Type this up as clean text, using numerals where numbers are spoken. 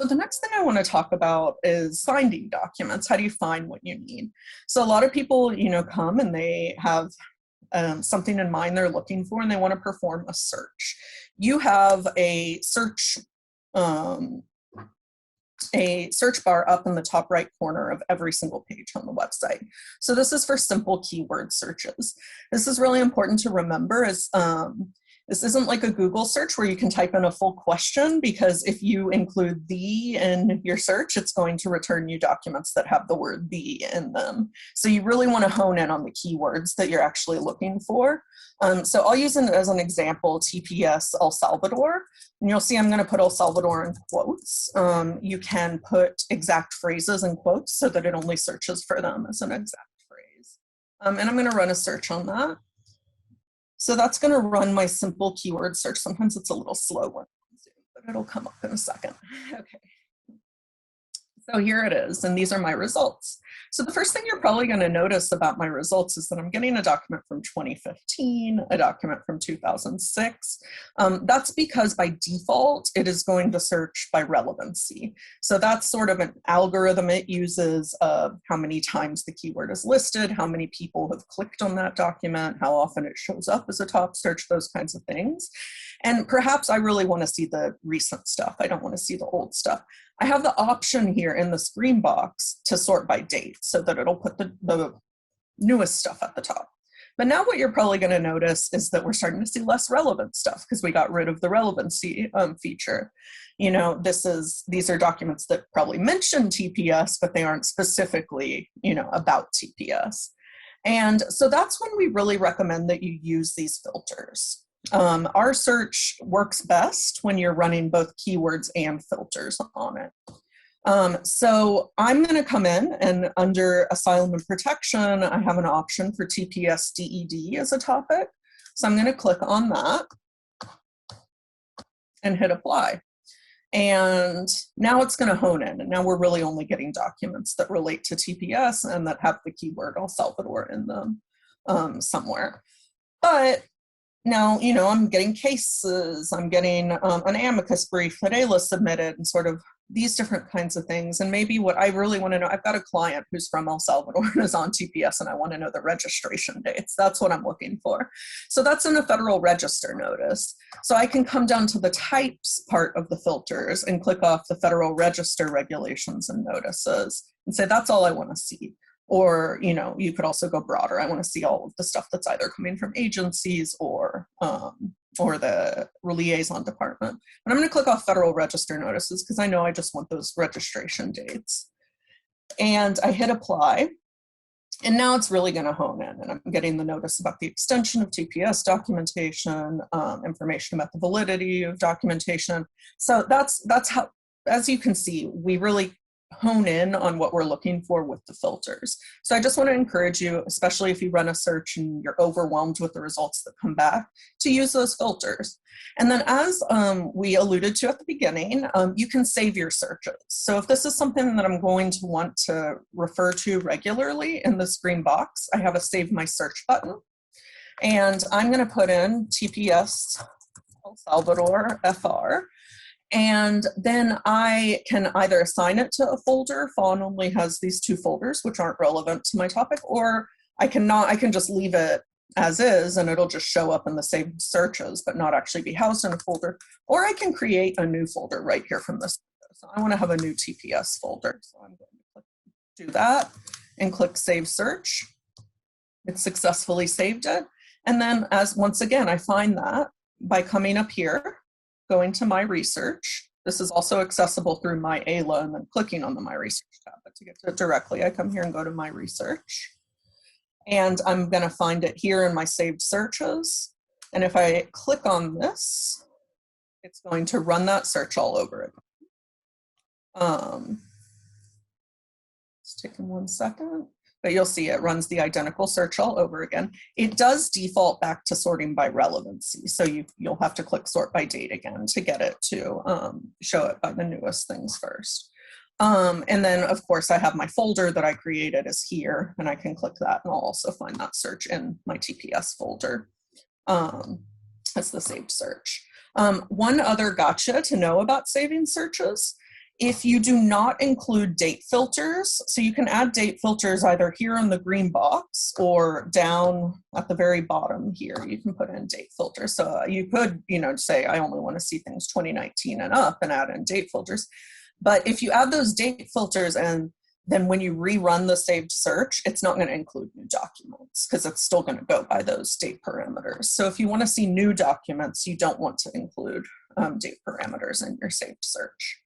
So the next thing I want to talk about is finding documents. How do you find what you need? So a lot of people, come and they have something in mind they're looking for, and they want to perform a search. You have a search bar up in the top right corner of every single page on the website. So this is for simple keyword searches. This is really important to remember, as this isn't like a Google search where you can type in a full question, because if you include "the" in your search, it's going to return you documents that have the word "the" in them. So you really want to hone in on the keywords that you're actually looking for. So I'll use as an example TPS El Salvador, and you'll see I'm going to put El Salvador in quotes. You can put exact phrases in quotes so that it only searches for them as an exact phrase. And I'm going to run a search on that. So that's going to run my simple keyword search. Sometimes it's a little slow one, but it'll come up in a second. Okay. So here it is, and these are my results. So the first thing you're probably going to notice about my results is that I'm getting a document from 2015, a document from 2006. That's because by default, it is going to search by relevancy. So that's sort of an algorithm it uses of how many times the keyword is listed, how many people have clicked on that document, how often it shows up as a top search, those kinds of things. And perhaps I really want to see the recent stuff. I don't want to see the old stuff. I have the option here in this green box to sort by date so that it'll put the newest stuff at the top. But now what you're probably going to notice is that we're starting to see less relevant stuff because we got rid of the relevancy feature. These are documents that probably mention TPS, but they aren't specifically, about TPS. And so that's when we really recommend that you use these filters. Our search works best when you're running both keywords and filters on it. So I'm going to come in, and under Asylum and Protection, I have an option for TPS DED as a topic. So I'm going to click on that and hit apply. And now it's going to hone in, and now we're really only getting documents that relate to TPS and that have the keyword El Salvador in them somewhere. But now, I'm getting cases, I'm getting an amicus brief that AILA submitted, and sort of these different kinds of things. And maybe what I really want to know, I've got a client who's from El Salvador and is on TPS, and I want to know the registration dates. That's what I'm looking for. So that's in a Federal Register notice. So I can come down to the types part of the filters and click off the Federal Register regulations and notices and say, that's all I want to see. Or, you could also go broader. I want to see all of the stuff that's either coming from agencies or the liaison department. And I'm going to click off Federal Register notices because I know I just want those registration dates. And I hit apply. And now it's really going to hone in, and I'm getting the notice about the extension of TPS documentation, information about the validity of documentation. So that's how, as you can see, we really hone in on what we're looking for with the filters. So I just want to encourage you, especially if you run a search and you're overwhelmed with the results that come back, to use those filters. And then as we alluded to at the beginning, you can save your searches. So if this is something that I'm going to want to refer to regularly in this green box, I have a Save My Search button. And I'm going to put in TPS El Salvador FR. And then I can either assign it to a folder. Fawn only has these 2 folders, which aren't relevant to my topic, or I can just leave it as is, and it'll just show up in the saved searches, but not actually be housed in a folder. Or I can create a new folder right here from this. So I want to have a new TPS folder. So I'm going to do that and click Save Search. It successfully saved it. And then once again, I find that by coming up here, going to My Research. This is also accessible through My AILA and then clicking on the My Research tab. But to get to it directly, I come here and go to My Research. And I'm going to find it here in my saved searches. And if I click on this, it's going to run that search all over again. It's taking 1 second. But you'll see it runs the identical search all over again. It does default back to sorting by relevancy. So you'll have to click sort by date again to get it to show it by the newest things first. And then of course I have my folder that I created is here, and I can click that and I'll also find that search in my TPS folder. That's the saved search. One other gotcha to know about saving searches If you do not include date filters, so you can add date filters either here in the green box or down at the very bottom here, you can put in date filters. So you could, say, I only want to see things 2019 and up and add in date filters. But if you add those date filters and then when you rerun the saved search, it's not going to include new documents because it's still going to go by those date parameters. So if you want to see new documents, you don't want to include date parameters in your saved search.